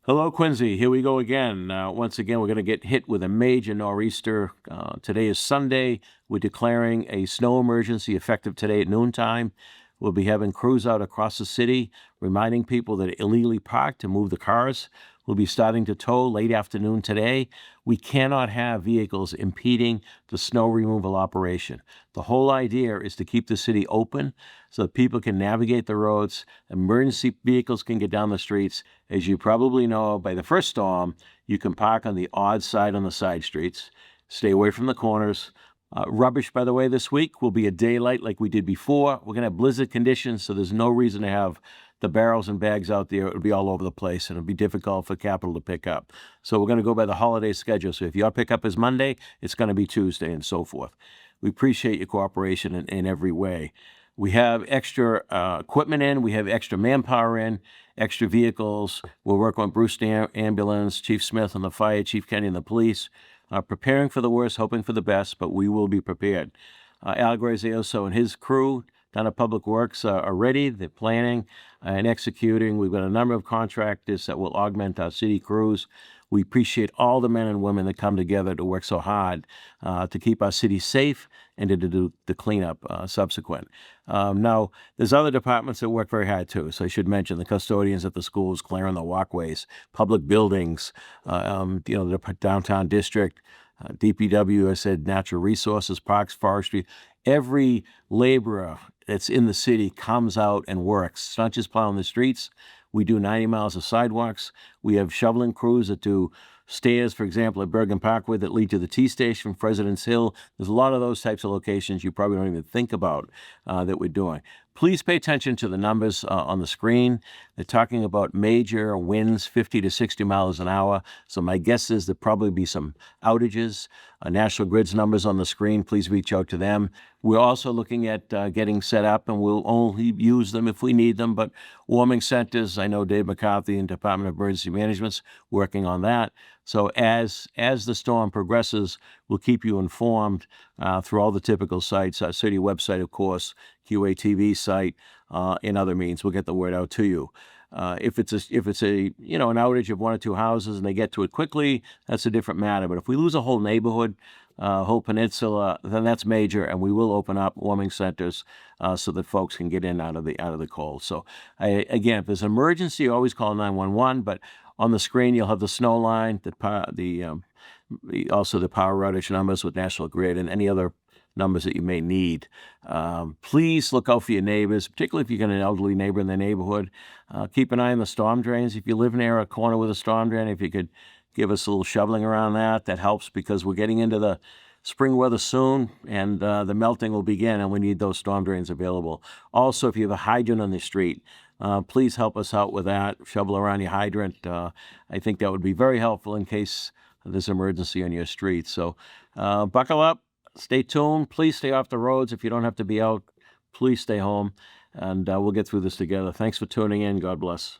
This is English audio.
Hello, Quincy. Here we go again. Once again, we're going to get hit with a major nor'easter. Today is Sunday. We're declaring a snow emergency effective today at noontime. We'll be having crews out across the city, reminding people that are illegally parked to move the cars. We'll be starting to tow late afternoon today. We cannot have vehicles impeding the snow removal operation. The whole idea is to keep the city open so that people can navigate the roads, emergency vehicles can get down the streets. As you probably know, by the first storm, you can park on the odd side on the side streets. Stay away from the corners. Rubbish, by the way, this week will be a daylight like we did before. We're going to have blizzard conditions, so there's no reason to have the barrels and bags out there. It'll be all over the place, and it'll be difficult for capital to pick up. So we're going to go by the holiday schedule. So if your pickup is Monday, it's going to be Tuesday and so forth. We appreciate your cooperation in every way. We have extra equipment in. We have extra manpower in, extra vehicles. We're working with Bruce Ambulance, Chief Smith and the fire, Chief Kenny and the police. Preparing for the worst, hoping for the best, but we will be prepared. Al Grazioso and his crew down at Public Works are ready. They're planning and executing. We've got a number of contractors that will augment our city crews. We appreciate all the men and women that come together to work so hard to keep our city safe and to do the cleanup subsequent. Now, there's other departments that work very hard too. So I should mention the custodians at the schools, clearing the walkways, public buildings, the downtown district, DPW, I said, natural resources, parks, forestry. Every laborer that's in the city comes out and works. It's not just plowing the streets. We do 90 miles of sidewalks. We have shoveling crews that do stairs, for example, at Bergen Parkway that lead to the T station, President's Hill. There's a lot of those types of locations you probably don't even think about that we're doing. Please pay attention to the numbers on the screen. They're talking about major winds, 50 to 60 miles an hour. So my guess is there'll probably be some outages. National Grid's numbers on the screen. Please reach out to them. We're also looking at getting set up, and we'll only use them if we need them. But warming centers, I know Dave McCarthy and Department of Emergency Management's working on that. So as the storm progresses, we'll keep you informed through all the typical sites, our city website, of course, QATV site, and other means. We'll get the word out to you. If it's an outage of one or two houses and they get to it quickly, that's a different matter. But if we lose a whole neighborhood, whole peninsula, then that's major, and we will open up warming centers so that folks can get in out of the cold. So again, if there's an emergency, always call 911. But on the screen, you'll have the snow line, also the power outage numbers with National Grid and any other numbers that you may need. Please look out for your neighbors, particularly if you've got an elderly neighbor in the neighborhood. Keep an eye on the storm drains. If you live near a corner with a storm drain, if you could give us a little shoveling around that helps, because we're getting into the spring weather soon, and the melting will begin, and we need those storm drains available. Also, if you have a hydrant on the street, please help us out with that. Shovel around your hydrant. I think that would be very helpful in case there's an emergency on your street. So buckle up, stay tuned. Please stay off the roads. If you don't have to be out, please stay home, and we'll get through this together. Thanks for tuning in. God bless.